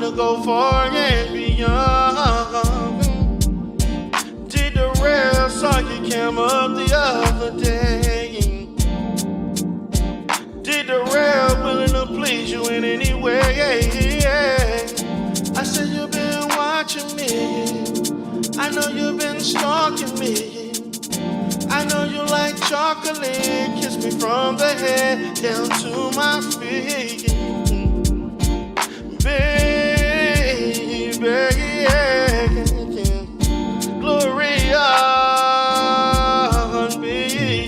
wanna go far and beyond. Did the rail saw you came up the other day? Did the rail willing to please you in any way? I said you've been watching me. I know you've been stalking me. I know you like chocolate. Kiss me from the head down to my feet. Baby, yeah. Gloria, baby.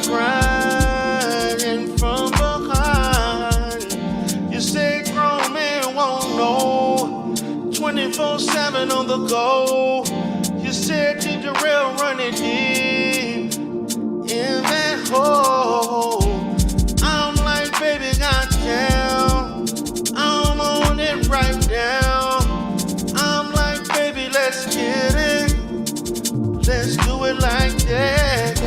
Crying from behind. You say grown man won't know. 24/7 on the go. You said did the rail running deep in that hole. I'm like, baby, goddamn, I'm on it right now. I'm like, baby, let's get it. Let's do it like that.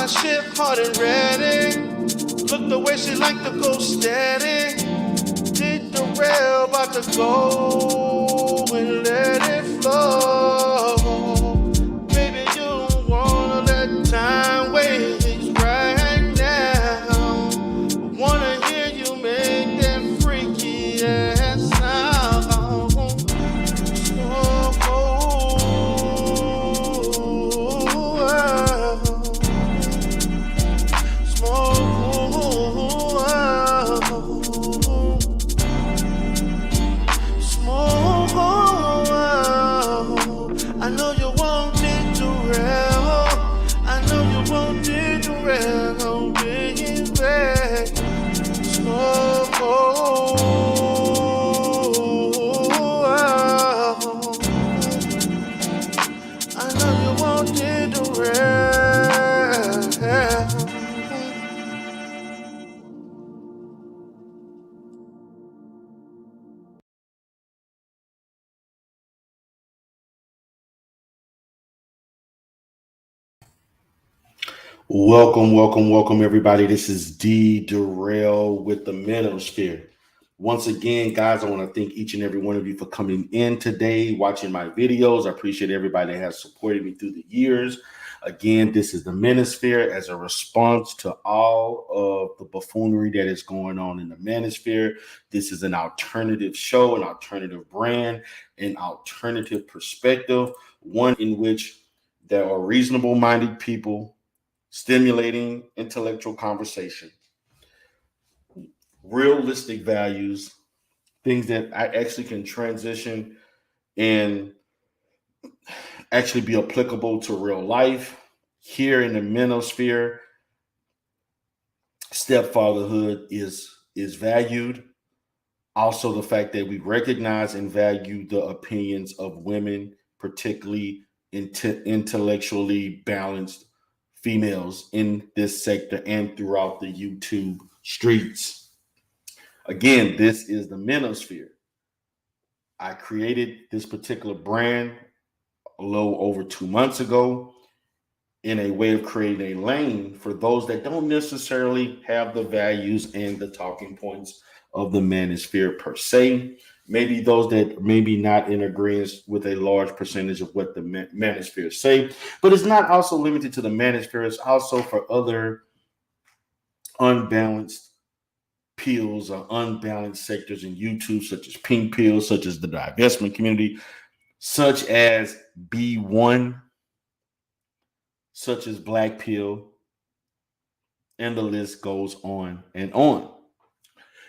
Ship hard and ready. Look the way she like to go steady. Did the rail about to go and let it flow. Baby, you wanna let time waste right now. Wanna hear you make that freaky ass sound. Welcome, everybody. This is D. Durrell with the Manosphere. Once again, guys, I want to thank each and every one of you for coming in today, watching my videos. I appreciate everybody that has supported me through the years. Again, this is the Manosphere as a response to all of the buffoonery that is going on in the Manosphere. This is an alternative show, an alternative brand, an alternative perspective, one in which there are reasonable-minded people stimulating intellectual conversation, realistic values, things that I actually can transition and actually be applicable to real life. Here in the manosphere, stepfatherhood is valued. Also, the fact that we recognize and value the opinions of women, particularly intellectually balanced females in this sector and throughout the YouTube streets. Again, this is the manosphere. I created this particular brand a little over 2 months ago in a way of creating a lane for those that don't necessarily have the values and the talking points of the manosphere per se. Maybe those that maybe not in agreement with a large percentage of what the manosphere say, but it's not also limited to the manosphere. It's also for other unbalanced pills or unbalanced sectors in YouTube, such as pink pills, such as the divestment community, such as B1, such as black pill, and the list goes on and on.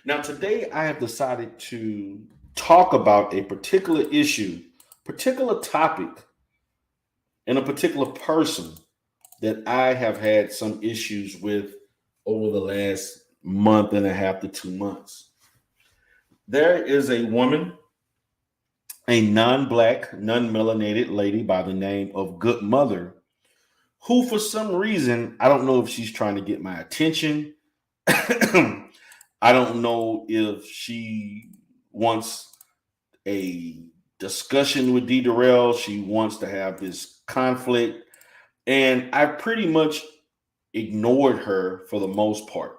Now, today I have decided to talk about a particular issue, particular topic, and a particular person that I have had some issues with over the last month and a half to 2 months. There is a woman, a non-black, non-melanated lady by the name of Good Mother, who for some reason, I don't know if she's trying to get my attention. I don't know if she wants a discussion with D. Durrell. She wants to have this conflict. And I pretty much ignored her for the most part.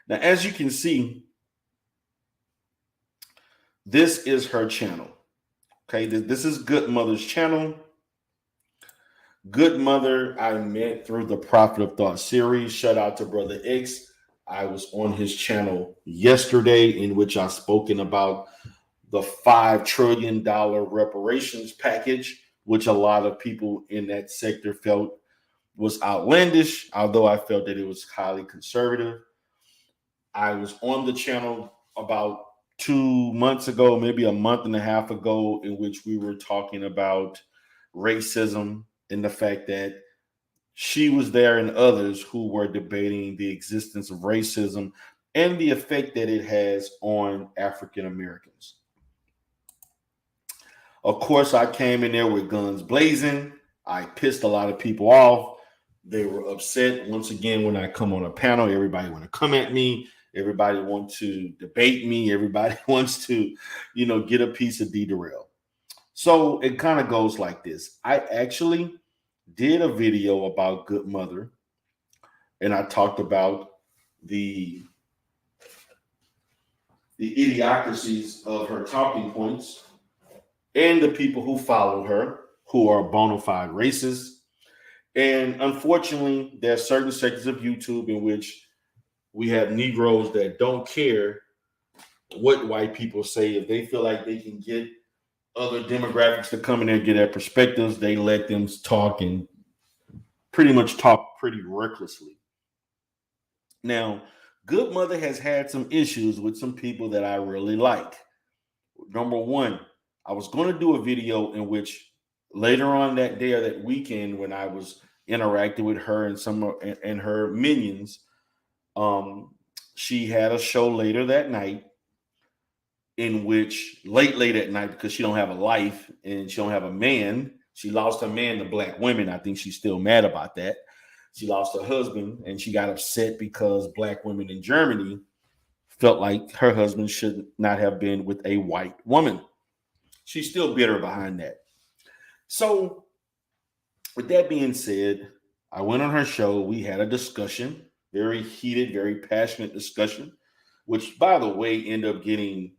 Now, as you can see, this is her channel. Okay, this is Good Mother's channel. Good Mother, I met through the Prophet of Thought series. Shout out to Brother X. I was on his channel yesterday, in which I've spoken about the $5 trillion reparations package, which a lot of people in that sector felt was outlandish, although I felt that it was highly conservative. I was on the channel about 2 months ago, maybe a month and a half ago, in which we were talking about racism and the fact that she was there and others who were debating the existence of racism and the effect that it has on African Americans. Of course, I came in there with guns blazing. I pissed a lot of people off. They were upset. Once again, when I come on a panel, everybody want to come at me. Everybody wants to debate me. Everybody wants to, get a piece of D. Durrell. So it kind of goes like this. I actually did a video about Good Mother, and I talked about the idiocracies of her talking points and the people who followed her, who are bona fide racists. And unfortunately, there are certain sectors of YouTube in which we have Negroes that don't care what white people say. If they feel like they can get other demographics to come in there and get their perspectives, they let them talk and pretty much talk pretty recklessly. Now, Good Mother has had some issues with some people that I really like. Number one, I was going to do a video in which later on that day or that weekend, when I was interacting with her and some and her minions, she had a show later that night in which late at night, because she don't have a life and she don't have a man. She lost her man to black women. I think she's still mad about that. She lost her husband and she got upset because black women in Germany felt like her husband should not have been with a white woman. She's still bitter behind that. So with that being said, I went on her show. We had a discussion, very heated, very passionate discussion, which, by the way, ended up getting,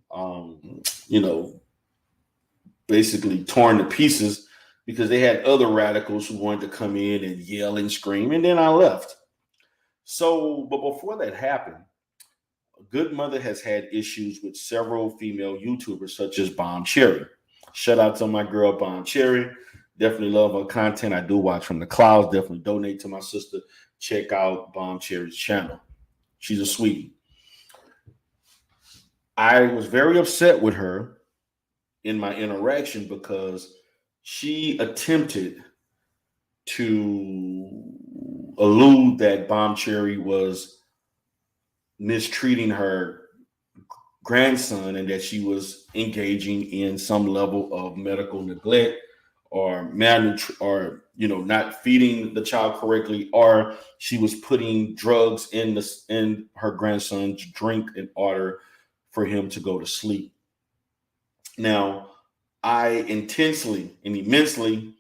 basically torn to pieces because they had other radicals who wanted to come in and yell and scream, and then I left. So, but before that happened, Good Mother has had issues with several female YouTubers, such as Bomb Cherry. Shout out to my girl, Bomb Cherry. Definitely love her content. I do watch from the clouds. Definitely donate to my sister. Check out Bomb Cherry's channel. She's a sweetie. I was very upset with her in my interaction because she attempted to allude that Bomb Cherry was mistreating her grandson and that she was engaging in some level of medical neglect or or not feeding the child correctly, or she was putting drugs in her grandson's drink in order for him to go to sleep. Now, I intensely and immensely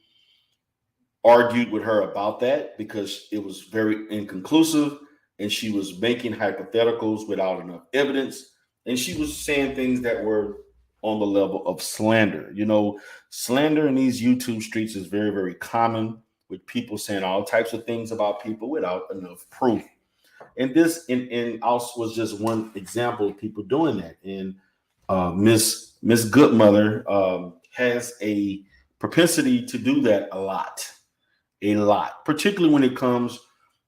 argued with her about that because it was very inconclusive and she was making hypotheticals without enough evidence. And she was saying things that were on the level of slander. Slander in these YouTube streets is very, very common, with people saying all types of things about people without enough proof. And this and also was just one example of people doing that. And Miss Goodmother has a propensity to do that a lot, particularly when it comes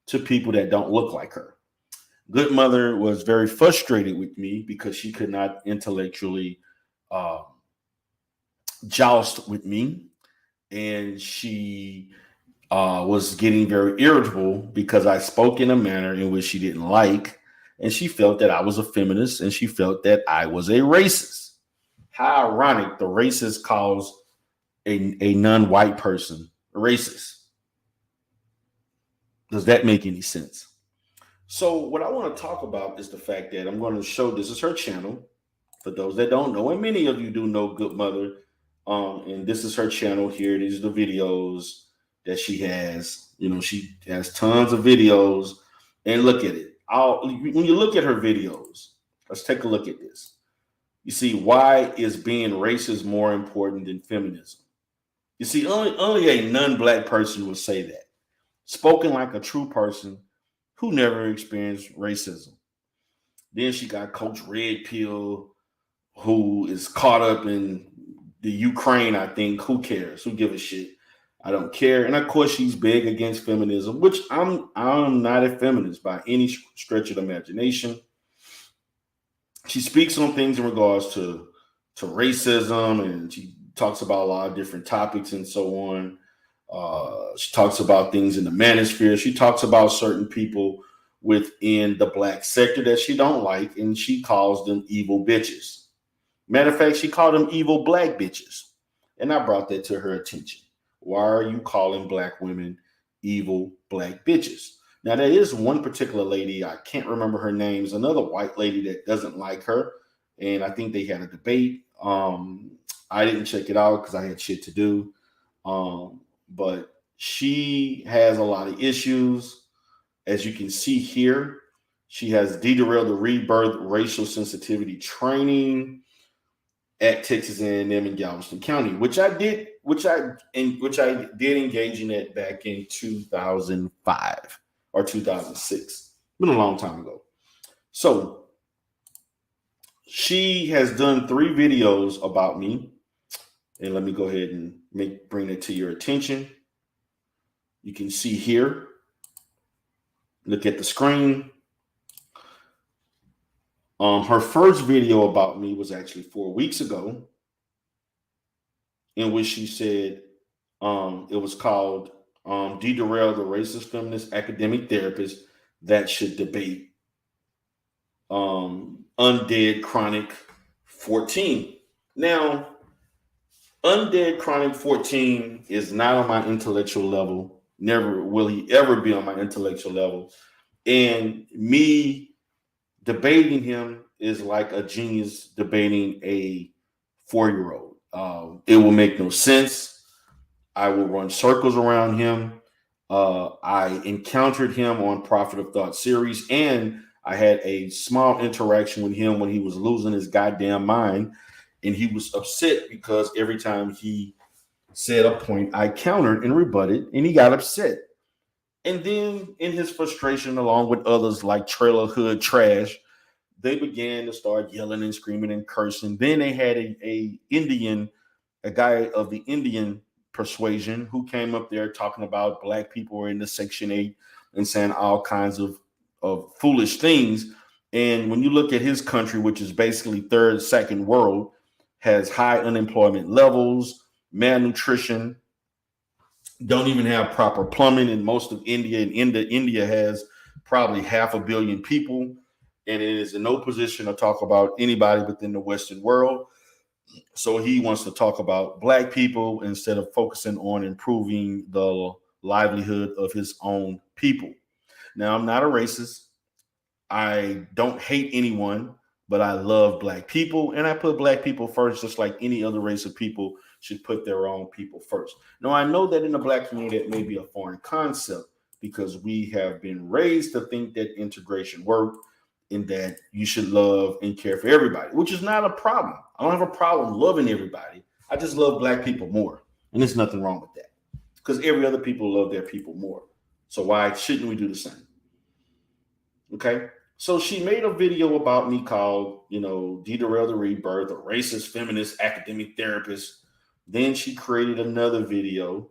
to people that don't look like her. Goodmother was very frustrated with me because she could not intellectually uh, joust with me, and she was getting very irritable because I spoke in a manner in which she didn't like, and she felt that I was a feminist, and she felt that I was a racist. How ironic! The racist calls a non-white person a racist. Does that make any sense? So, what I want to talk about is the fact that I'm going to show this is her channel. For those that don't know, and many of you do know Good Mother, and this is her channel here. These are the videos that she has. She has tons of videos, and look at it. When you look at her videos, let's take a look at this. You see, why is being racist more important than feminism? You see, only a non-black person would say that. Spoken like a true person who never experienced racism. Then she got Coach Red Pill, who is caught up in the Ukraine, I think. Who cares? Who give a shit? I don't care. And of course, she's big against feminism, which I'm not a feminist by any stretch of the imagination. She speaks on things in regards to racism, and she talks about a lot of different topics and so on. She talks about things in the manosphere. She talks about certain people within the black sector that she don't like, and she calls them evil bitches. Matter of fact, she called them evil black bitches. And I brought that to her attention. Why are you calling black women evil black bitches? Now, there is one particular lady, I can't remember her name, is another white lady that doesn't like her. And I think they had a debate. I didn't check it out because I had shit to do. But she has a lot of issues. As you can see here, she has derailed the rebirth racial sensitivity training at Texas A&M in Galveston County, which I did engage in it back in 2005 or 2006. Been a long time ago. So she has done 3 videos about me, and let me go ahead and bring it to your attention. You can see here. Look at the screen. Her first video about me was actually 4 weeks ago, in which she said it was called "Derail the Racist Feminist Academic Therapist That Should Debate Undead Chronic 14." Now, Undead Chronic 14 is not on my intellectual level. Never will he ever be on my intellectual level. And me debating him is like a genius debating a 4-year-old. It will make no sense. I will run circles around him. I encountered him on Prophet of Thought series, and I had a small interaction with him when he was losing his goddamn mind. And he was upset because every time he said a point, I countered and rebutted, and he got upset. And then in his frustration, along with others like Trailer Hood Trash, they began to start yelling and screaming and cursing. Then they had a guy of the Indian persuasion who came up there talking about black people were in the Section 8 and saying all kinds of foolish things. And when you look at his country, which is basically third, second world, has high unemployment levels, malnutrition, don't even have proper plumbing in most of India. And India has probably 500 million people, and it is in no position to talk about anybody within the Western world. So he wants to talk about Black people instead of focusing on improving the livelihood of his own people. Now, I'm not a racist. I don't hate anyone, but I love Black people, and I put Black people first, just like any other race of people should put their own people first. Now, I know that in the Black community, it may be a foreign concept because we have been raised to think that integration work and that you should love and care for everybody, which is not a problem. I don't have a problem loving everybody. I just love Black people more, and there's nothing wrong with that because every other people love their people more. So why shouldn't we do the same? Okay. So she made a video about me called, D. Darrell the Rebirth, a racist, feminist, academic therapist. Then she created another video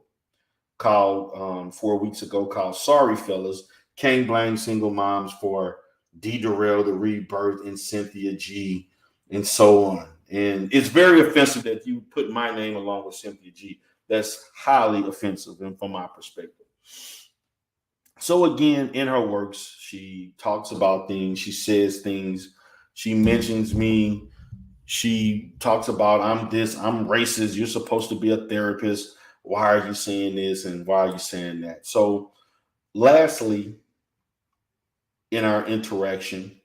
called 4 weeks ago called Sorry Fellas, Can't Blame Single Moms for D. Darrell the Rebirth and Cynthia G and so on. And it's very offensive that you put my name along with Cynthia G. That's highly offensive and from my perspective. So again, in her works, she talks about things, she says things, she mentions me, she talks about I'm this, I'm racist, you're supposed to be a therapist. Why are you saying this and why are you saying that? So lastly, in our interaction,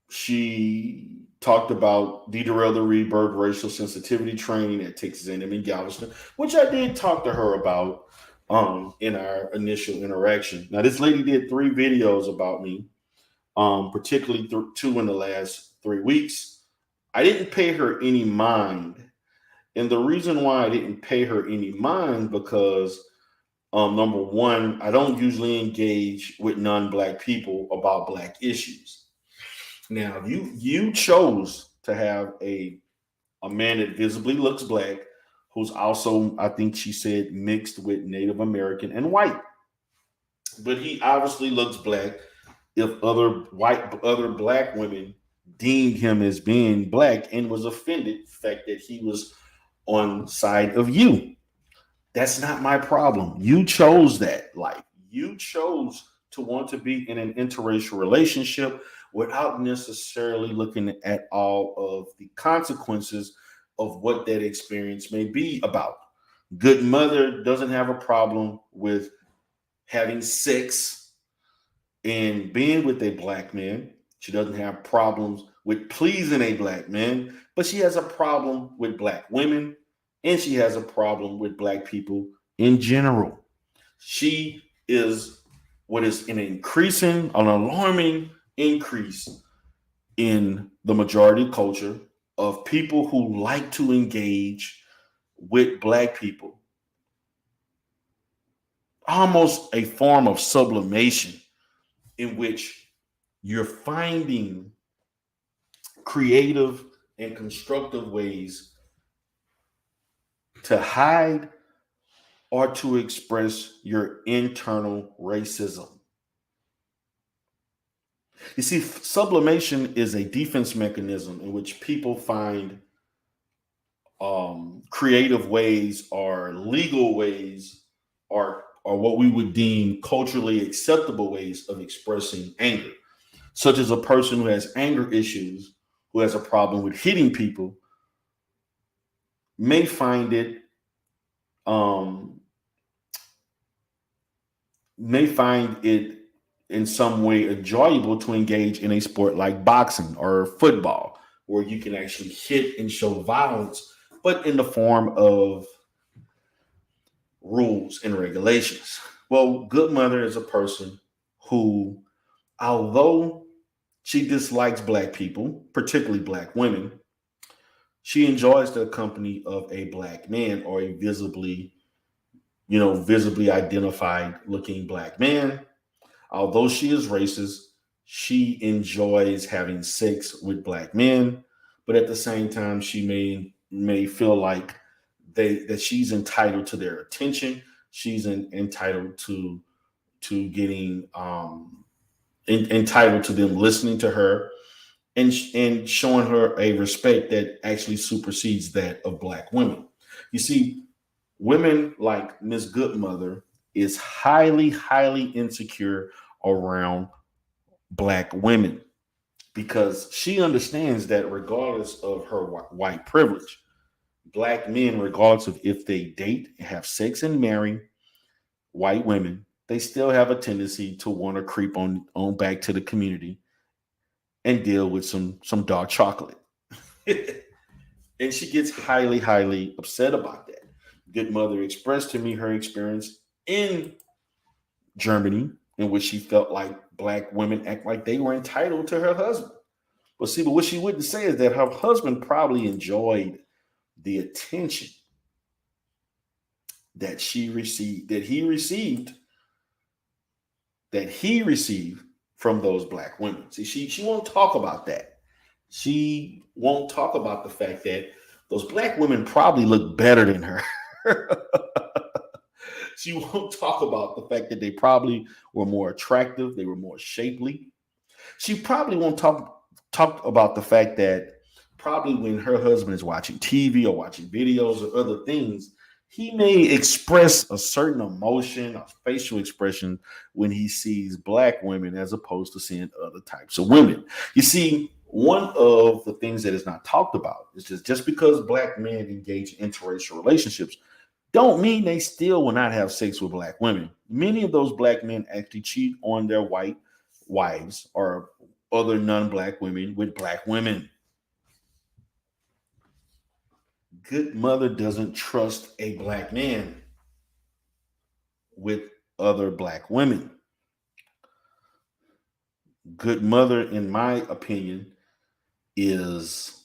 she talked about D. Darrell the Rebirth racial sensitivity training at Texas A&M in Galveston, which I did talk to her about in our initial interaction. Now, this lady did 3 videos about me, particularly 2 in the last 3 weeks. I didn't pay her any mind. And the reason why I didn't pay her any mind because number one, I don't usually engage with non-Black people about Black issues. Now, you chose to have a man that visibly looks Black, who's also, I think she said, mixed with Native American and white. But he obviously looks Black. If other Black women deemed him as being Black and was offended the fact that he was on side of you. That's not my problem. You chose that life. You chose to want to be in an interracial relationship without necessarily looking at all of the consequences of what that experience may be about. Good mother doesn't have a problem with having sex and being with a Black man. She doesn't have problems with pleasing a Black man, but she has a problem with Black women and she has a problem with Black people in general. She is what is an alarming increase in the majority culture of people who like to engage with Black people. Almost a form of sublimation in which you're finding creative and constructive ways to hide or to express your internal racism. You see, sublimation is a defense mechanism in which people find creative ways or legal ways or what we would deem culturally acceptable ways of expressing anger, such as a person who has anger issues, who has a problem with hitting people, may find it in some way enjoyable to engage in a sport like boxing or football, where you can actually hit and show violence, but in the form of rules and regulations. Well, Good Mother is a person who, although she dislikes Black people, particularly Black women, she enjoys the company of a Black man or a visibly identified looking Black man. Although she is racist, she enjoys having sex with Black men, but at the same time, she may feel like that she's entitled to their attention. She's entitled to getting entitled to them listening to her and showing her a respect that actually supersedes that of Black women. You see, women like Miss Goodmother is highly, highly insecure around Black women because she understands that regardless of her white privilege, Black men, regardless of if they date, have sex, and marry white women, they still have a tendency to want to creep on back to the community and deal with some dark chocolate. And she gets highly, highly upset about that. Good Mother expressed to me her experience in Germany, in which she felt like Black women act like they were entitled to her husband. But what she wouldn't say is that her husband probably enjoyed the attention that he received from those Black women. See, she won't talk about that. She won't talk about the fact that those Black women probably look better than her. She won't talk about the fact that they probably were more attractive, they were more shapely. She probably won't talk about the fact that probably when her husband is watching TV or watching videos or other things, he may express a certain emotion or facial expression when he sees Black women as opposed to seeing other types of women. You see, one of the things that is not talked about is just because Black men engage in interracial relationships don't mean they still will not have sex with Black women. Many of those Black men actually cheat on their white wives or other non-Black women with Black women. Good Mother doesn't trust a Black man with other Black women. Good Mother, in my opinion, is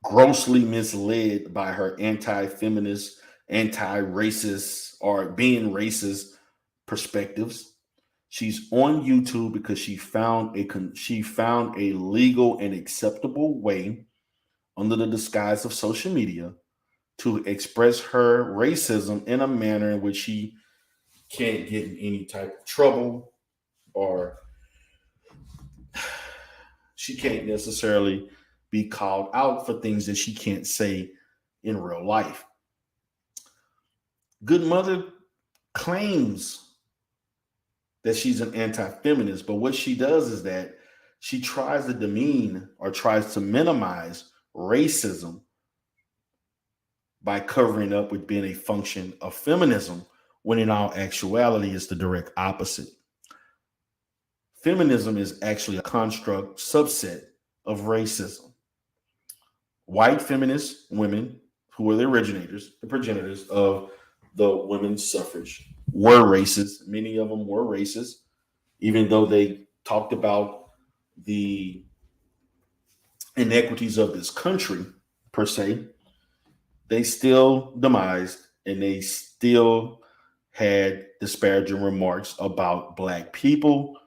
grossly misled by her anti-feminist, anti-racist, or being racist perspectives. She's on YouTube because she found a legal and acceptable way under the disguise of social media to express her racism in a manner in which she can't get in any type of trouble or she can't necessarily be called out for things that she can't say in real life. Good Mother claims that she's an anti-feminist, but what she does is that she tries to demean or tries to minimize racism by covering up with being a function of feminism, when in all actuality it's the direct opposite. Feminism is actually a construct subset of racism. White feminist women, who were the originators, the progenitors of the women's suffrage, were racist. Many of them were racist, even though they talked about the inequities of this country, per se. They still demised and they still had disparaging remarks about Black people,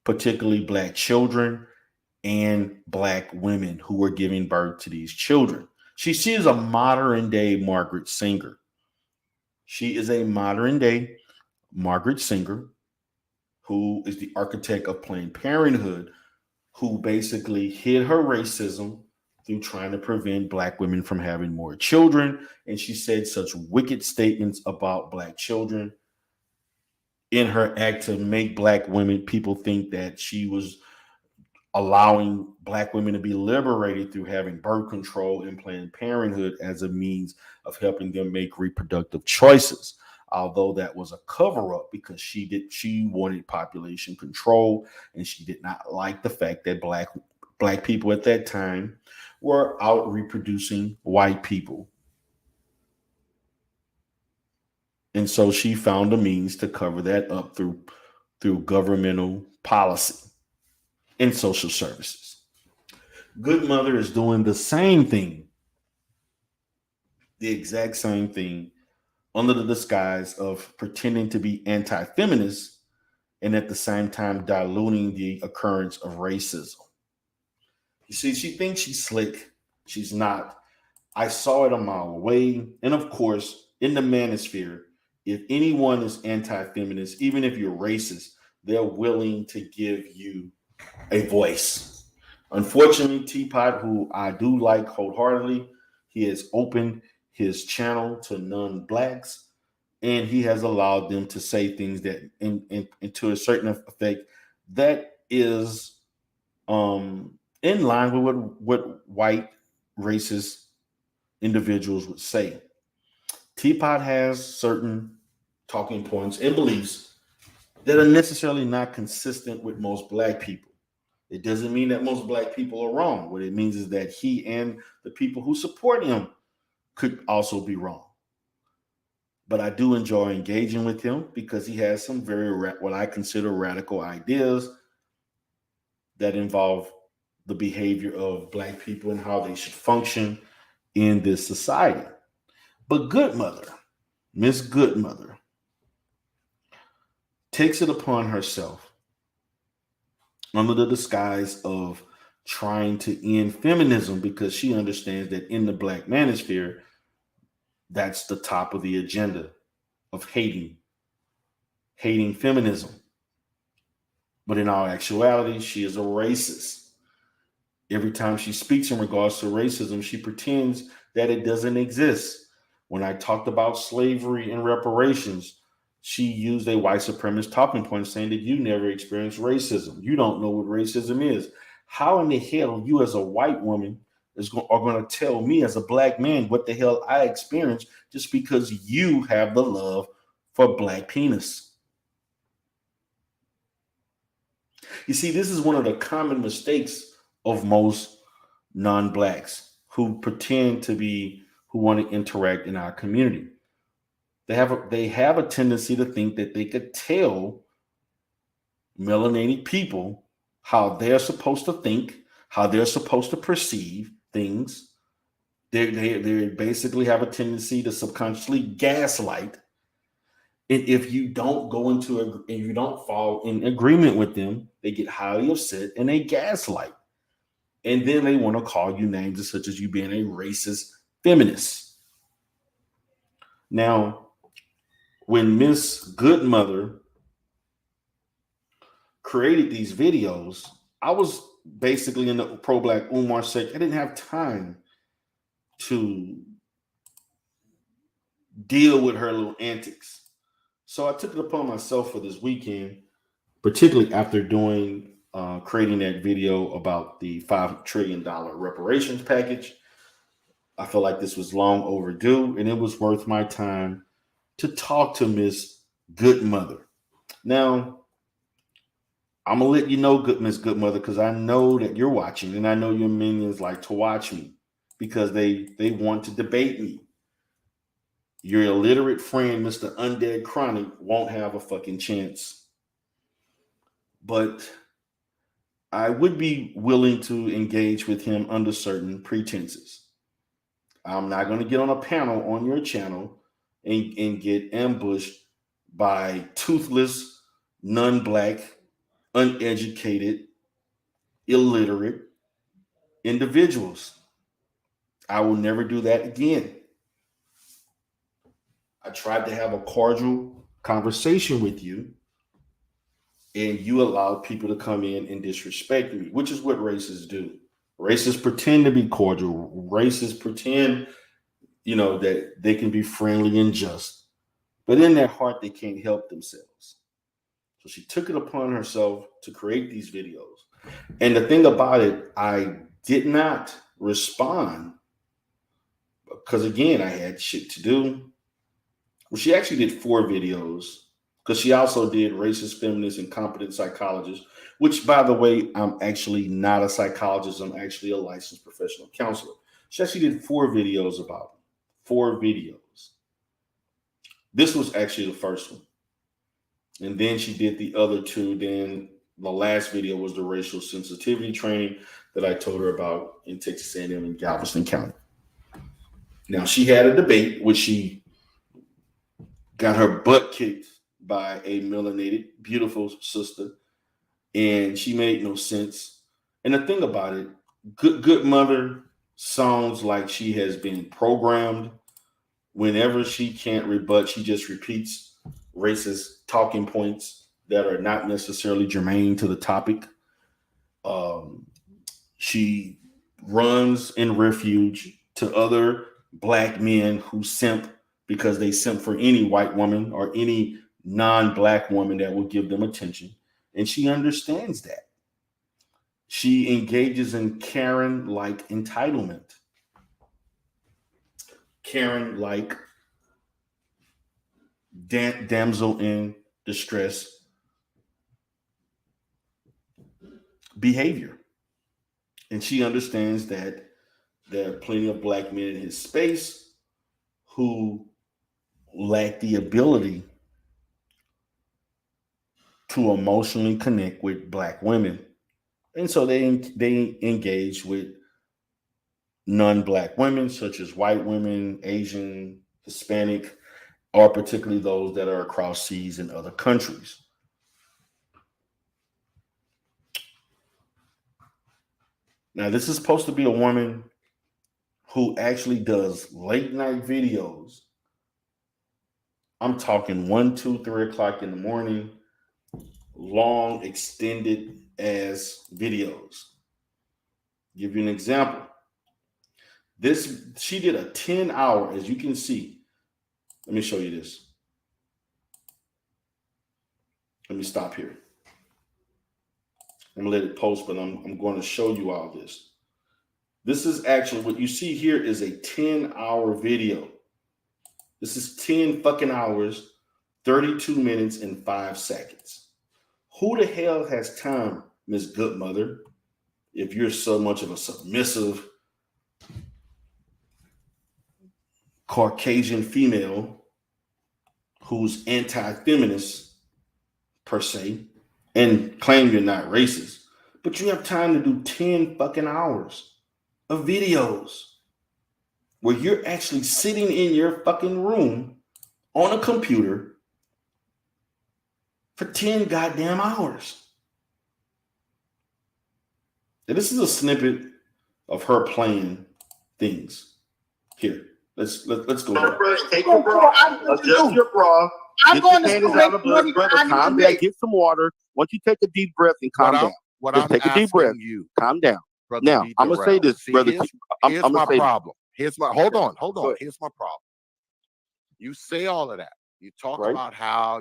particularly Black children and Black women who were giving birth to these children. She is a modern day Margaret Sanger. She is a modern day Margaret Sanger who is the architect of Planned Parenthood, who basically hid her racism through trying to prevent Black women from having more children. And she said such wicked statements about Black children in her act to make Black women, people think that she was allowing Black women to be liberated through having birth control and Planned Parenthood as a means of helping them make reproductive choices. Although that was a cover up because she wanted population control and she did not like the fact that black people at that time were out reproducing white people. And so she found a means to cover that up through governmental policy and social services. Good Mother is doing the same thing, the exact same thing, under the disguise of pretending to be anti-feminist and at the same time diluting the occurrence of racism. You see, she thinks she's slick. She's not. I saw it a mile away. And of course, in the manosphere, if anyone is anti-feminist, even if you're racist, they're willing to give you a voice. Unfortunately, Teapot, who I do like wholeheartedly, he has opened his channel to non-blacks, and he has allowed them to say things that, to a certain effect, that is in line with what white racist individuals would say. Teapot has certain talking points and beliefs that are necessarily not consistent with most black people. It doesn't mean that most black people are wrong. What it means is that he and the people who support him could also be wrong. But I do enjoy engaging with him because he has some very what I consider radical ideas that involve the behavior of black people and how they should function in this society. But Goodmother, Miss Goodmother, takes it upon herself under the disguise of trying to end feminism because she understands that in the black manosphere, that's the top of the agenda of hating feminism. But in all actuality, she is a racist. Every time she speaks in regards to racism, she pretends that it doesn't exist. When I talked about slavery and reparations, she used a white supremacist talking point saying that you never experienced racism. You don't know what racism is. How in the hell you as a white woman are going to tell me as a black man what the hell I experienced just because you have the love for black penis? You see, this is one of the common mistakes of most non-blacks who pretend to be, who want to interact in our community. They have a tendency to think that they could tell melanated people how they're supposed to think, how they're supposed to perceive things. They basically have a tendency to subconsciously gaslight. And if you don't go into and you don't fall in agreement with them, they get highly upset and they gaslight. And then they want to call you names such as you being a racist feminist. Now, when Miss Goodmother created these videos, I was basically in the pro-black Umar section. I didn't have time to deal with her little antics. So I took it upon myself for this weekend, particularly after creating that video about the $5 trillion reparations package. I felt like this was long overdue, and it was worth my time to talk to Miss Goodmother. Now, I'm gonna let you know, Miss Goodmother, because I know that you're watching, and I know your minions like to watch me because they want to debate me. Your illiterate friend, Mr. Undead Chronic, won't have a fucking chance. But I would be willing to engage with him under certain pretenses. I'm not going to get on a panel on your channel and get ambushed by toothless, non-black, uneducated, illiterate individuals. I will never do that again. I tried to have a cordial conversation with you, and you allowed people to come in and disrespect me, which is what racists do. Racists pretend to be cordial. Racists pretend, that they can be friendly and just. But in their heart, they can't help themselves. So she took it upon herself to create these videos. And the thing about it, I did not respond because, again, I had shit to do. Well, she actually did 4 videos because she also did Racist Feminist and Competent Psychologist, which, by the way, I'm actually not a psychologist. I'm actually a licensed professional counselor. She actually did 4 videos about it. 4 videos. This was actually the first one. And then she did the other 2. Then the last video was the racial sensitivity training that I told her about in Texas A&M in Galveston County. Now, she had a debate, which she got her butt kicked by a melanated, beautiful sister, and she made no sense. And the thing about it, Goodmother sounds like she has been programmed. Whenever she can't rebut, she just repeats racist talking points that are not necessarily germane to the topic. She runs in refuge to other black men who simp because they simp for any white woman or any non-black woman that will give them attention. And she understands that. She engages in Karen-like entitlement. Karen-like damsel in distress behavior. And she understands that there are plenty of black men in his space who lack the ability to emotionally connect with black women. And so they engage with non-black women, such as white women, Asian, Hispanic, or particularly those that are across seas in other countries. Now, this is supposed to be a woman who actually does late night videos. I'm talking 1, 2, 3 o'clock in the morning, long, extended ass videos. Give you an example. She did a 10-hour, as you can see. Let me show you this. Let me stop here. I'm gonna let it post, but I'm going to show you all this. This is actually what you see here is a 10-hour video. This is 10 fucking hours, 32 minutes and 5 seconds. Who the hell has time, Miss Goodmother, if you're so much of a submissive Caucasian female who's anti-feminist per se, and claim you're not racist, but you have time to do 10 fucking hours of videos where you're actually sitting in your fucking room on a computer for 10 goddamn hours. And this is a snippet of her playing things. Here, let's go. Take your bra, adjust your bra. I'm going to brother. Calm down. Get some water. Once you take a deep breath and calm down. Take a deep breath. Calm down. Now, I'm gonna say this, brother. Here's my problem. Hold on. Here's my problem. You say all of that. You talk about how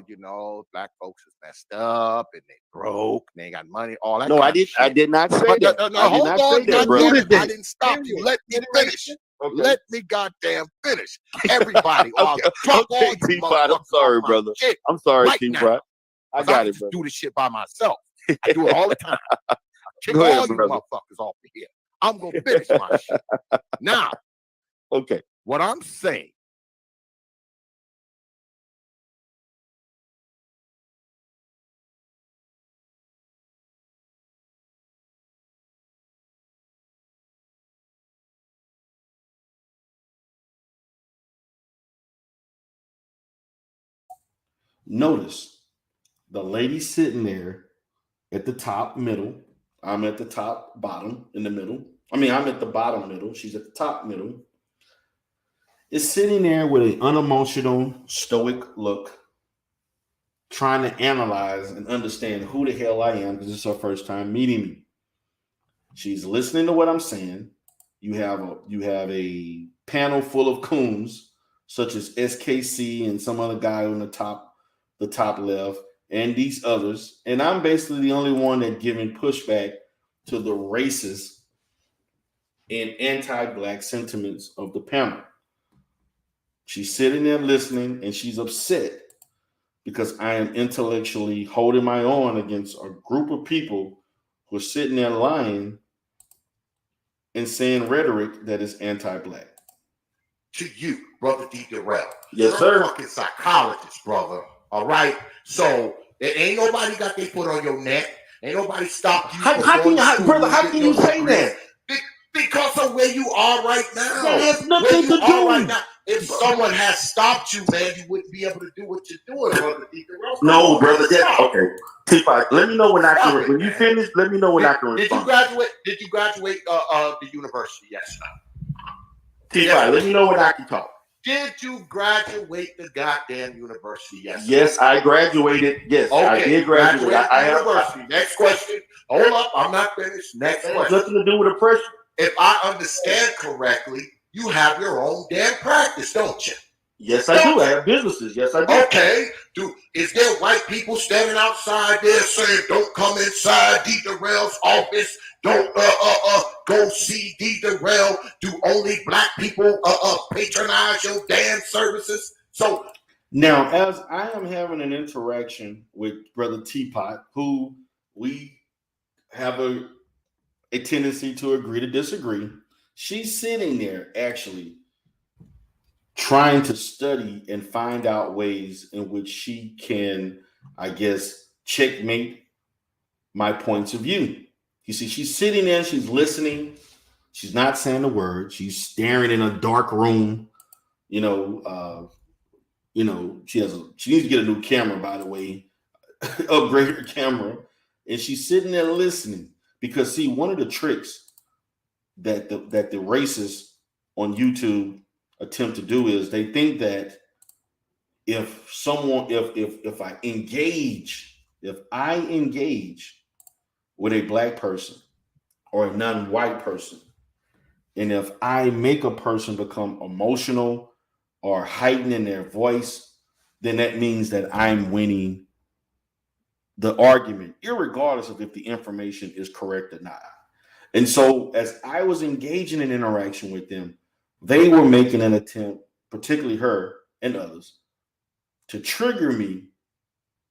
black folks is messed up and they broke, and they ain't got money, all that. No, I did not say that. Hold on, I didn't stop you. Let me finish. Okay. Let me goddamn finish. Everybody, okay, T-Bot, I'm sorry, brother. I'm sorry, T-Bot. I got it, bro. Do this shit by myself. I do it all the time. Kick all you motherfuckers off of here. I'm gonna finish my shit. Now, okay. What I'm saying. Notice the lady sitting there at the top middle. I'm at the top bottom in the middle. I'm at the bottom middle. She's at the top middle. Is sitting there with an unemotional, stoic look, trying to analyze and understand who the hell I am because it's her first time meeting me. She's listening to what I'm saying. You have a panel full of coons, such as SKC and some other guy on the top left, and these others. And I'm basically the only one that giving pushback to the racist and anti-black sentiments of the panel. She's sitting there listening, and she's upset because I am intellectually holding my own against a group of people who are sitting there lying and saying rhetoric that is anti-black. To you, Brother D. Durrell. Yes, sir. Fucking psychologist, brother. All right. So there ain't nobody got their foot on your neck. Ain't nobody stopped you. How can you say that? Because of where you are right now. That has nothing to do. Right now. If someone has stopped you, man, you wouldn't be able to do what you're doing, Brother D. Durrell. No, brother. Okay. T-Bot, let me know when I can. When you finish, let me know when I can respond. Did you graduate the university? Yes, sir. T-Bot, let me know when I can talk. Did you graduate the goddamn university? Yes. Yes, I graduated. Yes, okay. I did graduate. I have university. Next question. Hold up, I'm not finished. Next question. Nothing to do with oppression. If I understand correctly, you have your own damn practice, don't you? Yes, I do. I have businesses. Yes, I do. Okay. Is there white people standing outside there saying, "Don't come inside D. Darrell's office. Don't go see D. Darrell. Do only black people patronize your damn services?" So now, as I am having an interaction with Brother Teapot, who we have a tendency to agree to disagree, she's sitting there actually trying to study and find out ways in which she can, I guess, checkmate my points of view. You see, she's sitting there, she's listening, she's not saying a word, she's staring in a dark room. She needs to get a new camera, by the way, upgrade her camera, and she's sitting there listening because, see, one of the tricks that the racists on YouTube attempt to do is they think that if I engage with a black person or a non-white person, and if I make a person become emotional or heighten in their voice, then that means that I'm winning the argument, irregardless of if the information is correct or not. And so as I was engaging in interaction with them, they were making an attempt, particularly her and others, to trigger me,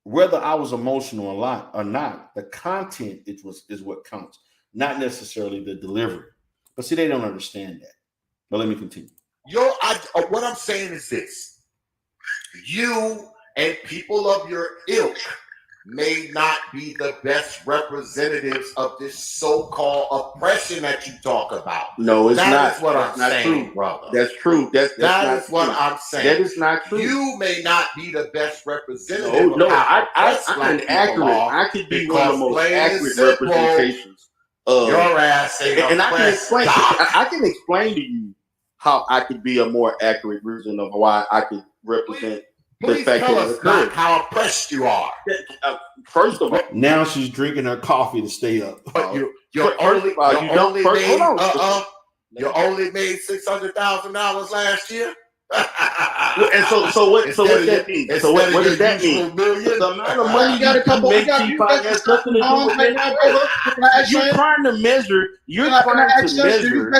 whether I was emotional or not. The content is what counts, not necessarily the delivery. But see, they don't understand that. But let me continue. What I'm saying is this: you and people of your ilk may not be the best representatives of this so-called oppression that you talk about. No, it's not. That is what I'm not saying, true, brother. That's true. That is what I'm saying. That is not true. You may not be the best representative. No, I'm accurate. I could be one of the most accurate representations of your ass. And I can explain to you how I could be a more accurate version of why I could represent. Please tell us not how oppressed you are. First of all, now she's drinking her coffee to stay up. But you only made $600,000 last year. And so what that means? So what does that mean? The amount of money you got a couple has nothing to do with it. You're trying to measure. You're trying to measure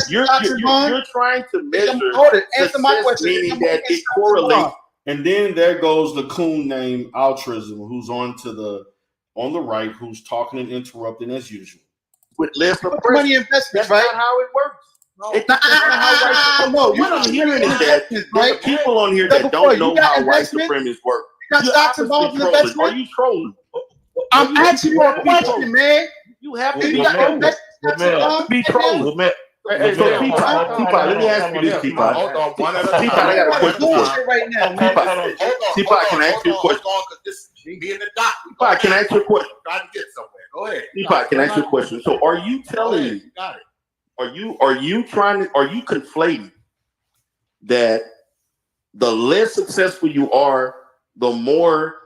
success, meaning that it correlates. And then there goes the coon named Altruism, who's on the right, who's talking and interrupting as usual. With less money investment, right? Not how it works. No, it's not how no, what I'm hearing is that there's people on here that don't know how white supremacists work. You got stocks involved in investment? Are you trolling? I'm asking you a question, man. You have to be trolling. Hey, so Teapot, let me ask you this, Teapot. Hold on, one at a time. Teapot, I got a question for you. Right now. Teapot, can I ask you a question? Teapot, can I ask you a question? Trying to get somewhere. Go ahead. Teapot, can I ask you a question? So, are you telling me? Got it. Are you conflating that the less successful you are, the more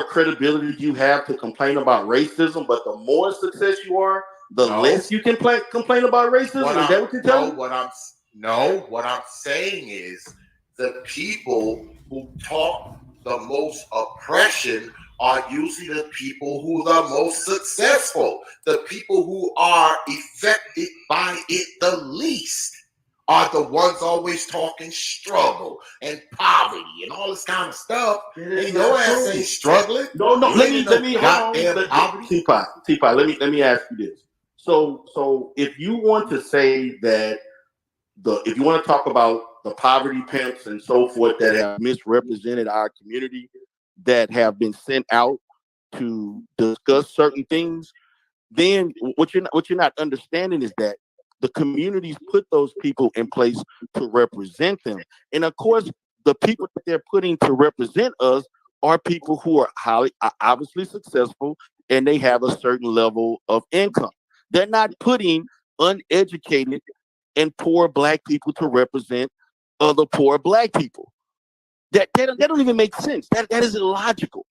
credibility you have to complain about racism, but the more success you are, the less you can complain about racism? Is that what you're telling me? What I'm saying is the people who talk the most oppression are usually the people who are the most successful. The people who are affected by it the least are the ones always talking struggle and poverty and all this kind of stuff. And your ass ain't struggling. No. Let me Teapot, let me ask you this. So if you want to say that if you want to talk about the poverty pimps and so forth that have misrepresented our community, that have been sent out to discuss certain things, then what you're not understanding is that the communities put those people in place to represent them. And of course, the people that they're putting to represent us are people who are obviously successful and they have a certain level of income. They're not putting uneducated and poor black people to represent other poor black people. That don't even make sense. That is illogical.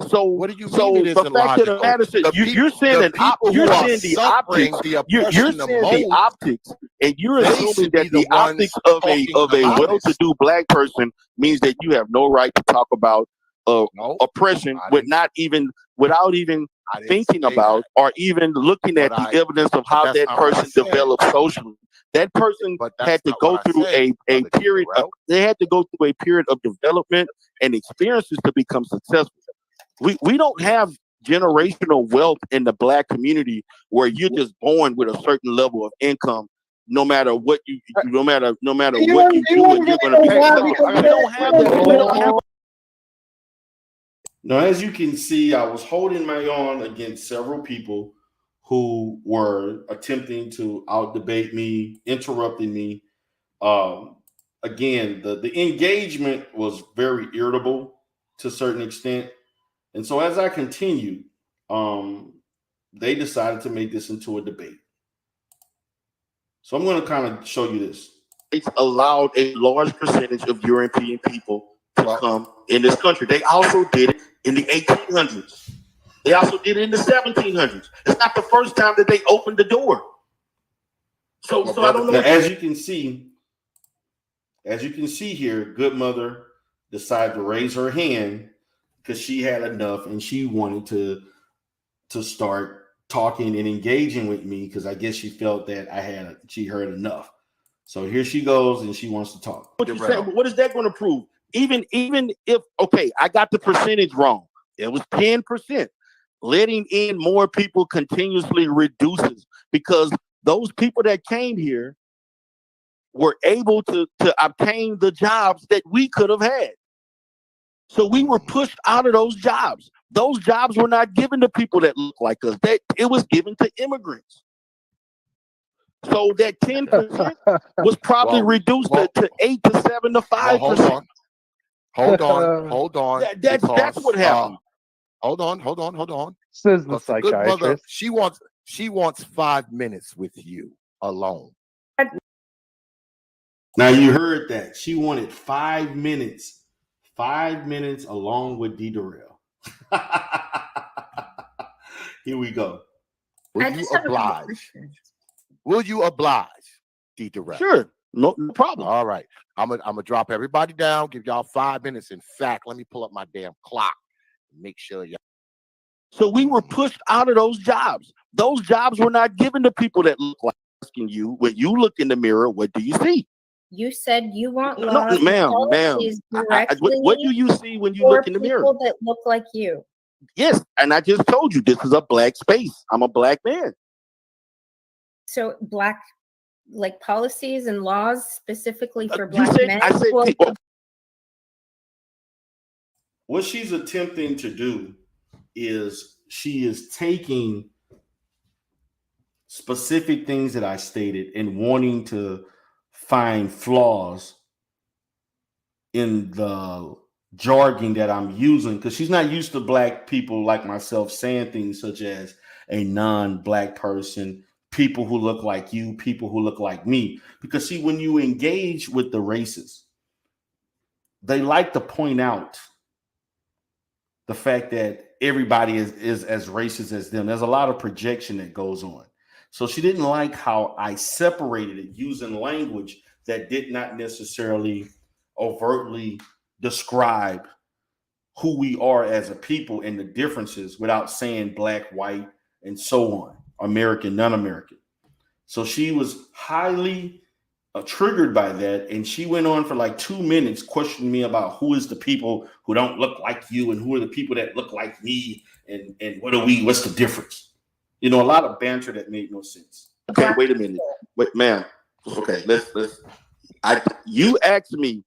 So What do you so mean it the isn't fact of the logical? matter is, The you're saying the that people you're who are saying the suffering optics. the You're oppression the saying the most, optics, and you're they assuming should be that the the optics ones of a talking about it. well-to-do black person means that you have no right to talk about No, oppression I didn't. without even I didn't thinking say about that. or even looking at But the evidence of but how that's that not what I person said. developed socially. That person But had that's to not go what I through said, a Brother period. Darrell. They had to go through a period of development and experiences to become successful. We don't have generational wealth in the black community where you're just born with a certain level of income. No matter what no matter You what want- you you do, want and you're to going to be know why? successful. Because We don't have that. We don't have. Now, as you can see, I was holding my own against several people who were attempting to out-debate me, interrupting me. Again, the engagement was very irritable to a certain extent. And so as I continued, they decided to make this into a debate. So I'm going to kind of show you this. It's allowed a large percentage of European people to come in this country. They also did it in the 1800s. They also did it in the 1700s. It's not the first time that they opened the door. So I don't know. Now, as you can see here, Good Mother decided to raise her hand because she had enough and she wanted to start talking and engaging with me because I guess she felt that she heard enough. So here she goes and she wants to talk. What you saying? What is that going to prove? Even if I got the percentage wrong, it was 10%. Letting in more people continuously reduces because those people that came here were able to obtain the jobs that we could have had. So we were pushed out of those jobs. Those jobs were not given to people that look like us. It was given to immigrants. So that 10% was probably reduced to 8 to 7 to 5%. Hold on. That's what happened. Hold on. Says the Because the Good Mother, psychiatrist. she wants 5 minutes with you alone. Now you heard that. She wanted 5 minutes. 5 minutes along with D. Darrell. Here we go. Will you oblige? Will you oblige, D. Darrell? Sure. No problem. All right. I'm gonna drop everybody down, give y'all 5 minutes. In fact, let me pull up my damn clock and make sure y'all. So we were pushed out of those jobs. Those jobs were not given to people that look like asking you. When you look in the mirror, what do you see? You said you want No, laws and ma'am. policies directly What do you see when you for look in the mirror? people that look like you. Yes, and I just told you this is a black space. I'm a black man. So black, like policies and laws specifically for You black said- men. I said will- people. What she's attempting to do is she is taking specific things that I stated and wanting to find flaws in the jargon that I'm using because she's not used to black people like myself saying things such as a non-black person, people who look like you, people who look like me. Because see, when you engage with the races, they like to point out the fact that everybody is as racist as them. There's a lot of projection that goes on. So she didn't like how I separated it using language that did not necessarily overtly describe who we are as a people and the differences without saying black, white, and so on, American, non-American. So she was highly triggered by that, and she went on for like 2 minutes questioning me about who is the people who don't look like you and who are the people that look like me and what's the difference? You know, a lot of banter that made no sense. Okay, wait a minute. Wait, ma'am. Okay, let's you asked me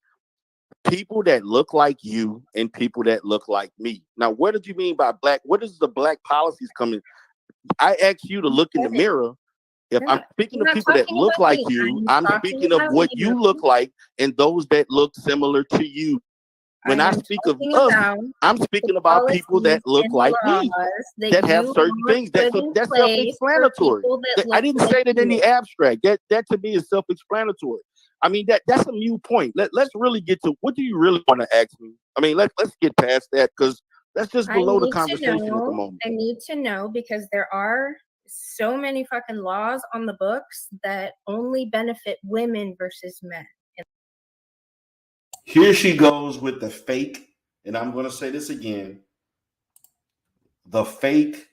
people that look like you and people that look like me. Now, what did you mean by black? What is the black policies coming? I asked you to look in the mirror. If I'm speaking of people that look like you, I'm speaking of what you look like and those that look similar to you. When I speak of us, I'm speaking about people that look like me, that have certain things. That's self-explanatory. I didn't say that in the abstract. That to me is self-explanatory. I mean, that's a new point. Let's really get to what do you really want to ask me? I mean, let's get past that because that's just below the conversation at the moment. I need to know because there are so many fucking laws on the books that only benefit women versus men. Here she goes with the fake, and I'm going to say this again, the fake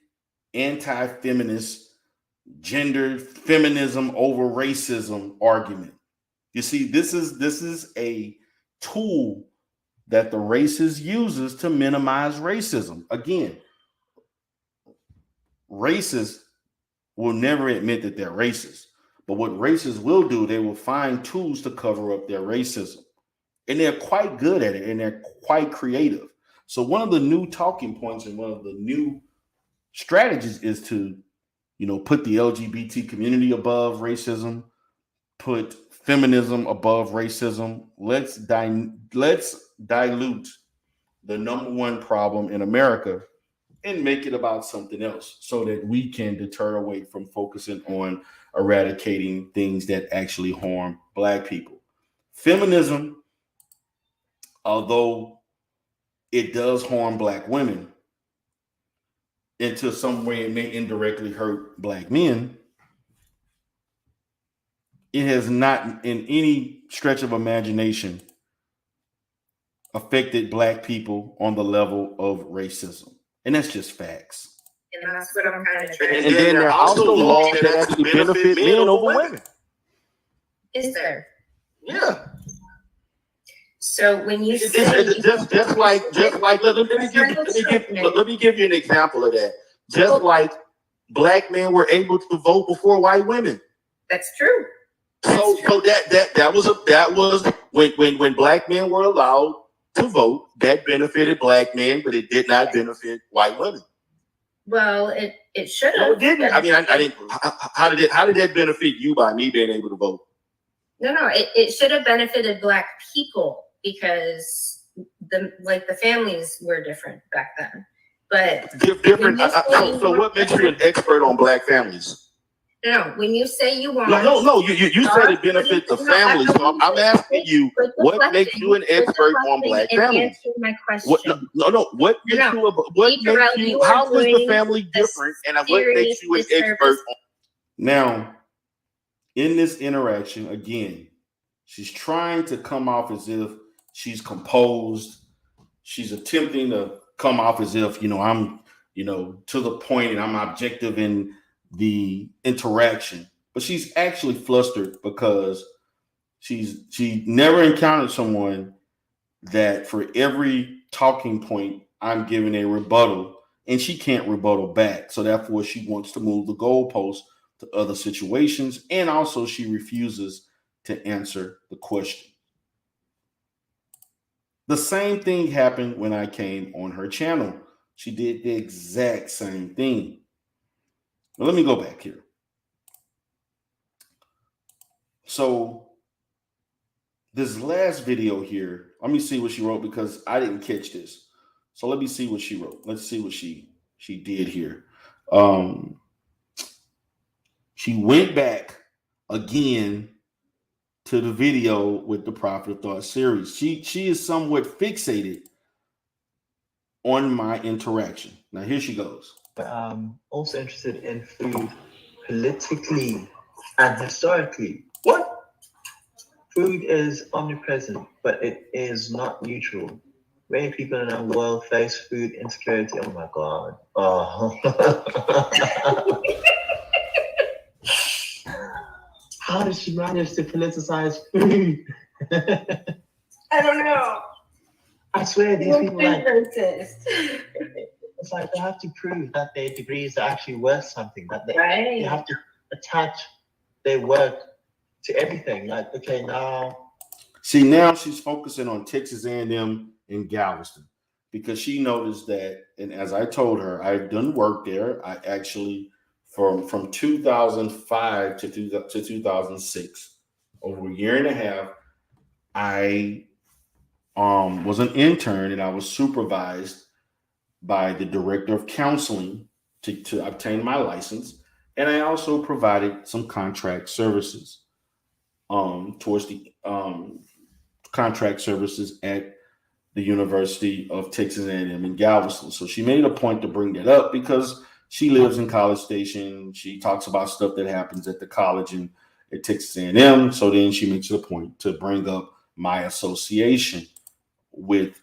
anti-feminist gender feminism over racism argument. You see, this is a tool that the racist uses to minimize racism. Again, racists will never admit that they're racist, but what racists will do, they will find tools to cover up their racism. And they're quite good at it, and they're quite creative. So one of the new talking points and one of the new strategies is to, put the LGBT community above racism, put feminism above racism. Let's dilute the number one problem in America and make it about something else so that we can deter away from focusing on eradicating things that actually harm Black people. Feminism, although it does harm Black women, into some way it may indirectly hurt Black men, it has not in any stretch of imagination affected Black people on the level of racism. And that's just facts. And that's what I'm kind of trying And then there are also laws that actually benefit men over women. Is there? Yeah. So when you say just like let me give you an example of that. Just like Black men were able to vote before white women. that's true. So that was when Black men were allowed to vote, that benefited Black men, but it did not benefit white women. Well, it should have. No, it didn't. I mean, I didn't. How did that benefit you by me being able to vote? No, it should have benefited Black people because the families were different back then. But Different. So what makes you an expert on Black families? No, when you say you want No. You said it benefits the family. So I'm asking you, what makes you an expert on Black families? Answer my question. What makes you? How is the family different? And what makes you an expert? Now, in this interaction, again, she's trying to come off as if she's composed. She's attempting to come off as if, I'm, to the point and I'm objective in the interaction. But she's actually flustered because she never encountered someone that for every talking point, I'm giving a rebuttal and she can't rebuttal back. So therefore, she wants to move the goalpost to other situations. And also she refuses to answer the question. The same thing happened when I came on her channel. She did the exact same thing. Now, let me go back here. So this last video here, let me see what she wrote because I didn't catch this. So let me see what she wrote. Let's see what she did here. She went back again to the video with the Prophet of Thought series. She is somewhat fixated on my interaction. Now here she goes. Also interested in food politically and historically. What? Food is omnipresent, but it is not neutral. Many people in our world face food insecurity. Oh my God. Oh. How did she manage to politicize food? I don't know. I swear these people It's it's like they have to prove that their degrees are actually worth something, that they right. have to attach their work to everything. Like, okay, now. See, now she's focusing on Texas A&M and Galveston because she noticed that, and as I told her, I've done work there. I actually, from 2005 to 2006, over a year and a half, I was an intern and I was supervised by the director of counseling to obtain my license. And I also provided some contract services. towards the contract services at the University of Texas A&M in Galveston. So she made a point to bring that up because she lives in College Station. She talks about stuff that happens at the college and at Texas A&M. So then she makes it a point to bring up my association with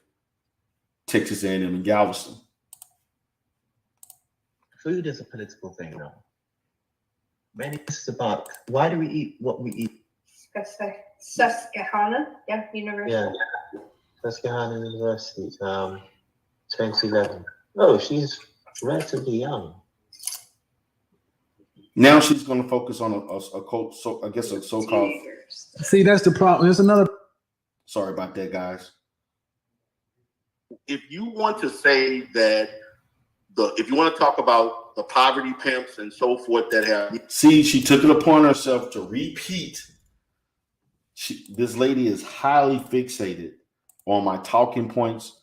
Texas A&M in Galveston. Food is a political thing now. Many this is about why do we eat what we eat? Susquehanna, University. Yeah. Susquehanna University, 2011. Oh, she's relatively young. Now she's going to focus on a so-called. See, that's the problem. There's another. Sorry about that, guys. If you want to say that if you want to talk about the poverty pimps and so forth that have. See, she took it upon herself to repeat. This lady is highly fixated on my talking points.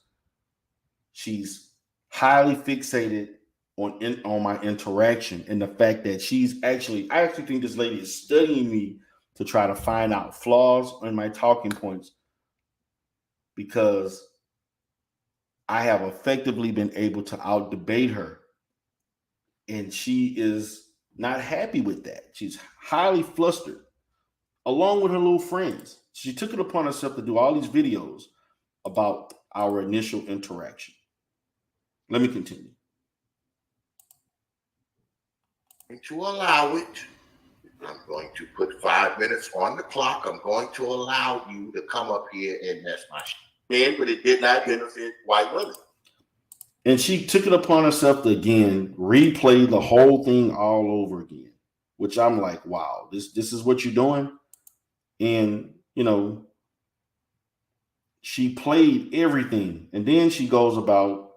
She's highly fixated on my interaction and the fact that I actually think this lady is studying me to try to find out flaws in my talking points, because I have effectively been able to out-debate her, and she is not happy with that. She's highly flustered, along with her little friends. She took it upon herself to do all these videos about our initial interaction. Let me continue. To allow it, I'm going to put 5 minutes on the clock. I'm going to allow you to come up here and mess my shit. But it did not benefit white women. And she took it upon herself to again replay the whole thing all over again, which I'm like, wow, this is what you're doing. And she played everything, and then she goes about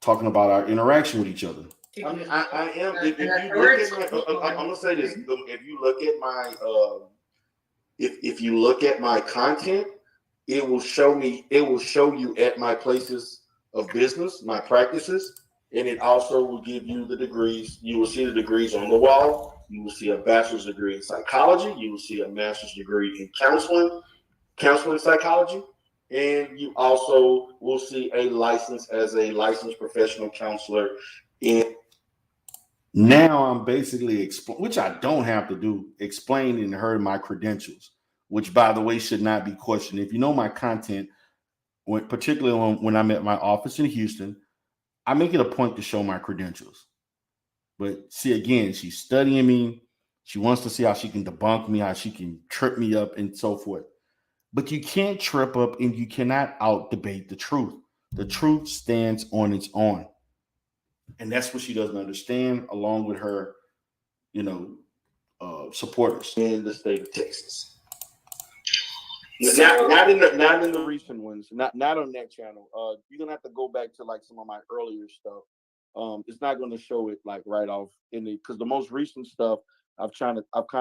talking about our interaction with each other. I mean, I am. If you look at I'm gonna say this. If you look at my if you look at my content, it will show you at my places of business, my practices, and it also will give you the degrees. You will see the degrees on the wall. You will see a bachelor's degree in psychology. You will see a master's degree in counseling psychology, and you also will see a license as a licensed professional counselor in. Now I'm basically which I don't have to do, explaining to her my credentials, which, by the way, should not be questioned. If you know my content, particularly when I'm at my office in Houston, I make it a point to show my credentials. But see, again, she's studying me. She wants to see how she can debunk me, how she can trip me up, and so forth. But you can't trip up, and you cannot out-debate the truth. The truth stands on its own. And that's what she doesn't understand, along with her, supporters in the state of Texas. Not in the recent ones, not on that channel. You're gonna have to go back to like some of my earlier stuff. It's not gonna show it like right off because the most recent stuff I've kind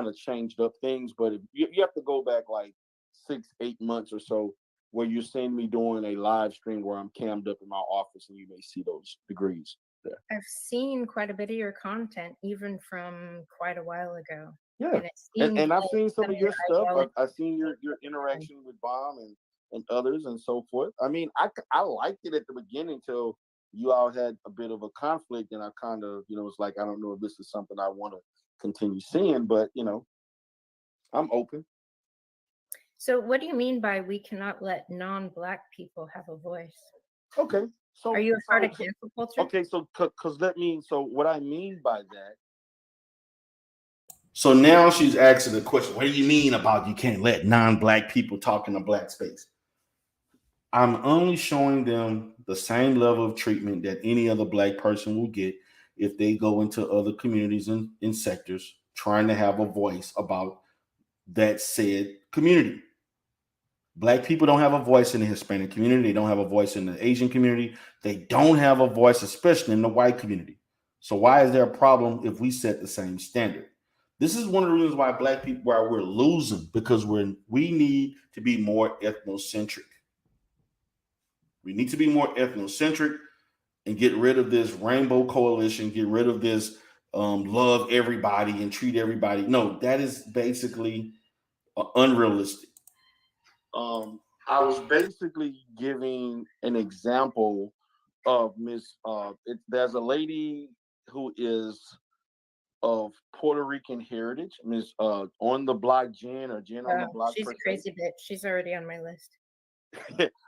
of changed up things, but you have to go back like 6-8 months or so, where you're seeing me doing a live stream where I'm cammed up in my office, and you may see those degrees there. I've seen quite a bit of your content, even from quite a while ago. Yeah, and I've seen some of your stuff. I've seen your interaction with Bomb and others and so forth. I mean, I liked it at the beginning till you all had a bit of a conflict, and I kind of, it's like, I don't know if this is something I want to continue seeing, but I'm open. So what do you mean by we cannot let non-Black people have a voice? Okay. So are you a part of cancel culture? Okay, so what I mean by that. So now she's asking the question, what do you mean about you can't let non-Black people talk in a Black space? I'm only showing them the same level of treatment that any other Black person will get if they go into other communities and in sectors trying to have a voice about that said community. Black people don't have a voice in the Hispanic community. They don't have a voice in the Asian community. They don't have a voice, especially in the white community. So why is there a problem if we set the same standard? This is one of the reasons why Black people, why we're losing, because we need to be more ethnocentric. We need to be more ethnocentric and get rid of this rainbow coalition, get rid of this, love everybody and treat everybody. No, that is basically unrealistic. I was basically giving an example of there's a lady who is of Puerto Rican heritage, Miss on the block Jen or Jen on the block. She's a crazy bitch. She's already on my list.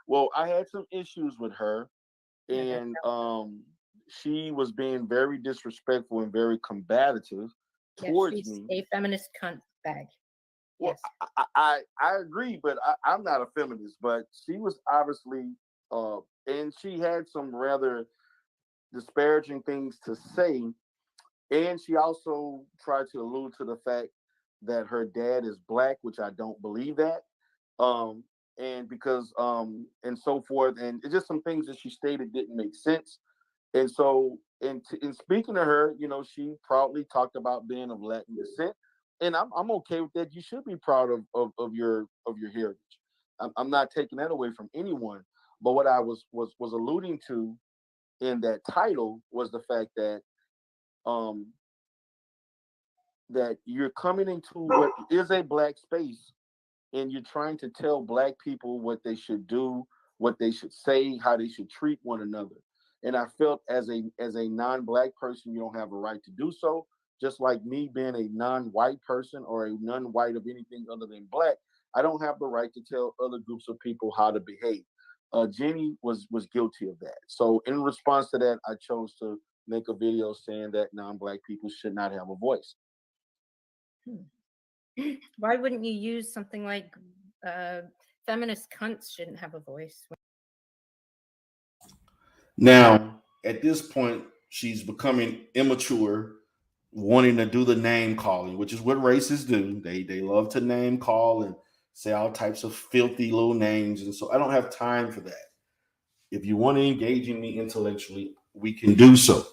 Well, I had some issues with her, and she was being very disrespectful and very combative towards she's me. A feminist cunt bag. Well, Yes. I agree, but I'm not a feminist. But she was obviously, and she had some rather disparaging things to say, and she also tried to allude to the fact that her dad is black, which I don't believe that, and because and so forth, and it's just some things that she stated didn't make sense, and so in speaking to her, you know, she proudly talked about being of Latin descent. And I'm okay with that. You should be proud of your heritage. I'm not taking that away from anyone. But what I was alluding to in that title was the fact that that you're coming into what is a black space, and you're trying to tell black people what they should do, what they should say, how they should treat one another. And I felt as a non-black person, you don't have a right to do so. Just like me being a non-white person or a non-white of anything other than black, I don't have the right to tell other groups of people how to behave. Jenny was guilty of that. So in response to that, I chose to make a video saying that non-black people should not have a voice. Why wouldn't you use something like feminist cunts shouldn't have a voice? Now, at this point, she's becoming immature, wanting to do the name calling, which is what racists do. They love to name call and say all types of filthy little names. And so I don't have time for that. If you want to engage in me intellectually, we can do so.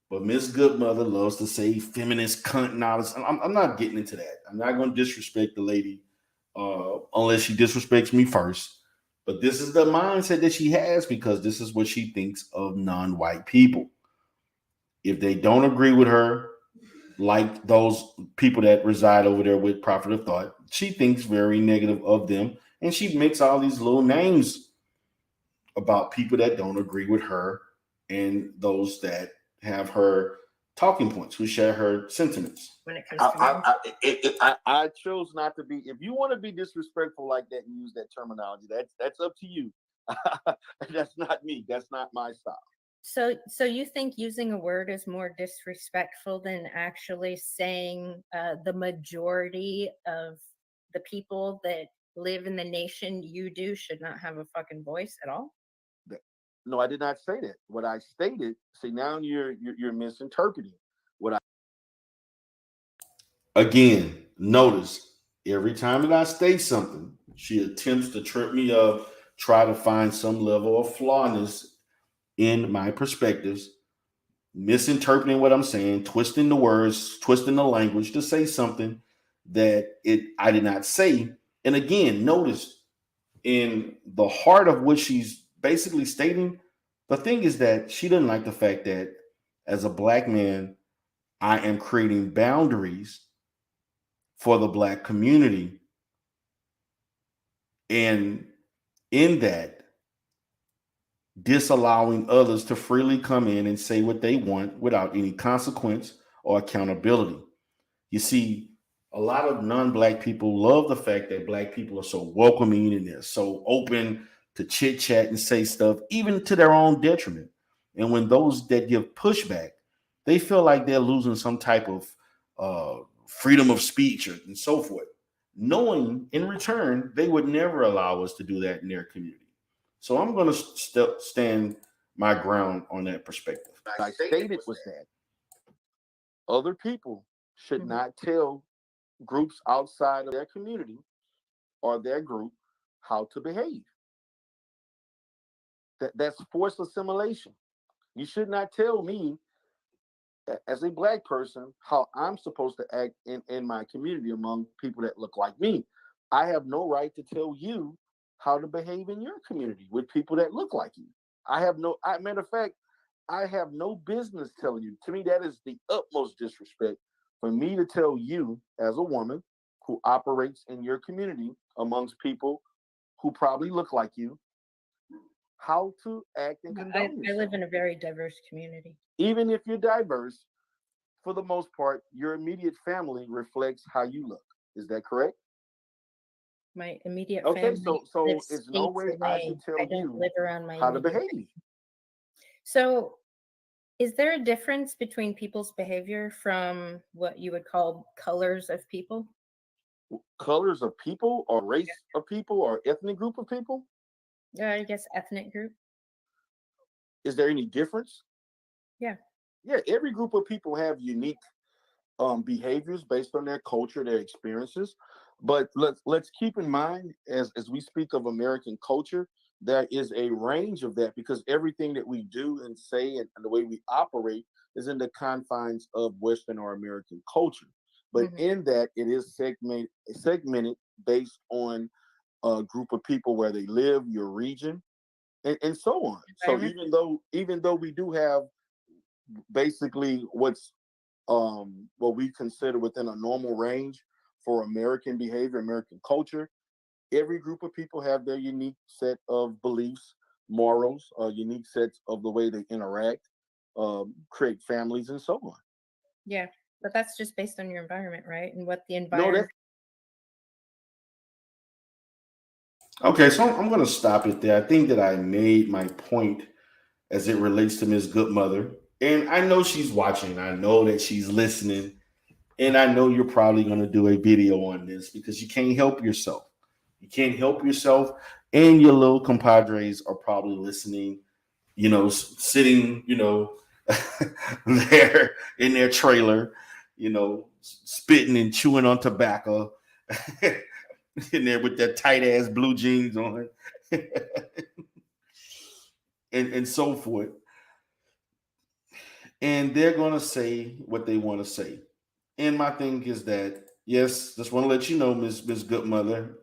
But Miss Goodmother loves to say feminist cunt and all this. I'm not getting into that. I'm not going to disrespect the lady unless she disrespects me first. But this is the mindset that she has because this is what she thinks of non-white people. If they don't agree with her, like those people that reside over there with Prophet of Thought, she thinks very negative of them. And she makes all these little names about people that don't agree with her and those that have her talking points, who share her sentiments. When it comes to I chose not to be. If you want to be disrespectful like that and use that terminology, that's up to you. That's not me. That's not my style. So you think using a word is more disrespectful than actually saying the majority of the people that live in the nation you do should not have a fucking voice at all? No, I did not say that. What I stated, see, now you're misinterpreting what I. Again, notice every time that I state something, she attempts to trip me up, try to find some level of flawness in my perspectives, misinterpreting what I'm saying, twisting the words, twisting the language to say something that I did not say. And again, notice in the heart of what she's basically stating, the thing is that she doesn't like the fact that as a black man, I am creating boundaries for the black community. And in that, disallowing others to freely come in and say what they want without any consequence or accountability. You see, a lot of non-black people love the fact that black people are so welcoming and they're so open to chit chat and say stuff, even to their own detriment. And when those that give pushback, they feel like they're losing some type of freedom of speech and so forth, knowing in return they would never allow us to do that in their community. So I'm going to stand my ground on that perspective. What I stated was that other people should not tell groups outside of their community or their group how to behave. That's forced assimilation. You should not tell me as a black person how I'm supposed to act in my community among people that look like me. I have no right to tell you how to behave in your community with people that look like you. I have no, matter of fact, I have no business telling you. To me, that is the utmost disrespect for me to tell you as a woman who operates in your community amongst people who probably look like you, how to act and condone I yourself. live in a very diverse community. Even if you're diverse, for the most part, your immediate family reflects how you look. Is that correct? My immediate Okay, family so lives it's no states way I away. should tell I don't you live around my how to immediate behave. So, is there a difference between people's behavior from what you would call colors of people? Colors of people or race of people or ethnic group of people? I guess ethnic group. Is there any difference? Yeah. Yeah, every group of people have unique behaviors based on their culture, their experiences. But let's keep in mind as we speak of American culture, there is a range of that because everything that we do and say and the way we operate is in the confines of Western or American culture. But Mhm. in that, it is segmented based on a group of people where they live, your region, and so on. So Environment. even though we do have basically what we consider within a normal range for American behavior, American culture, every group of people have their unique set of beliefs, morals, unique sets of the way they interact, create families, and so on. Yeah, but that's just based on your environment, right? And what the No, environment. Okay, so I'm going to stop it there. I think that I made my point as it relates to Ms. Goodmother. And I know she's watching. I know that she's listening. And I know you're probably going to do a video on this because you can't help yourself. You can't help yourself. And your little compadres are probably listening, sitting, there in their trailer, spitting and chewing on tobacco in there with their tight ass blue jeans on and so forth. And they're going to say what they want to say. And my thing is that, yes, just want to let you know, Miss Goodmother,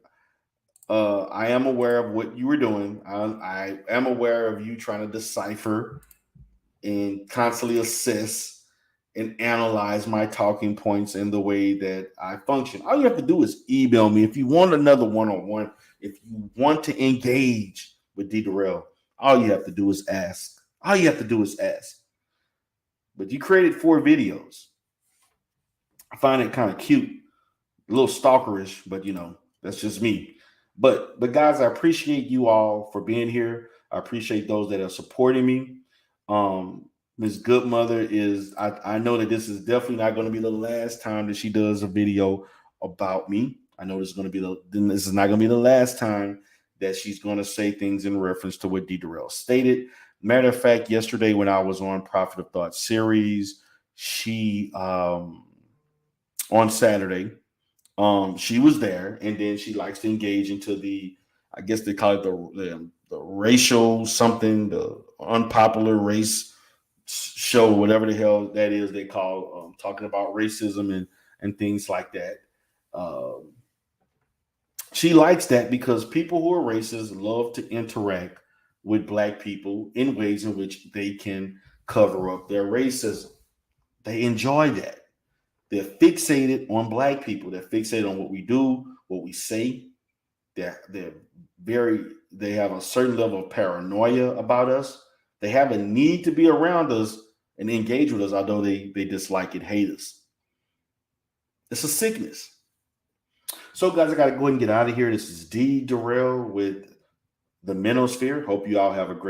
I am aware of what you were doing. I am aware of you trying to decipher and constantly assess and analyze my talking points and the way that I function. All you have to do is email me if you want another one-on-one. If you want to engage with D. Durrell, all you have to do is ask. All you have to do is ask. But you created 4 videos. I find it kind of cute, a little stalkerish, but that's just me. But guys, I appreciate you all for being here. I appreciate those that are supporting me. Ms. Goodmother I know that this is definitely not going to be the last time that she does a video about me. I know this is not going to be the last time that she's going to say things in reference to what D. Durrell stated. Matter of fact, yesterday when I was on Prophet of Thought series, she on Saturday, she was there, and then she likes to engage into I guess they call it the racial something, the unpopular race show, whatever the hell that is they call talking about racism and things like that. She likes that because people who are racist love to interact with Black people in ways in which they can cover up their racism. They enjoy that. They're fixated on Black people. They're fixated on what we do, what we say. They have a certain level of paranoia about us. They have a need to be around us and engage with us, although they dislike and hate us. It's a sickness. So, guys, I got to go ahead and get out of here. This is D. Durrell with the Manosphere. Hope you all have a great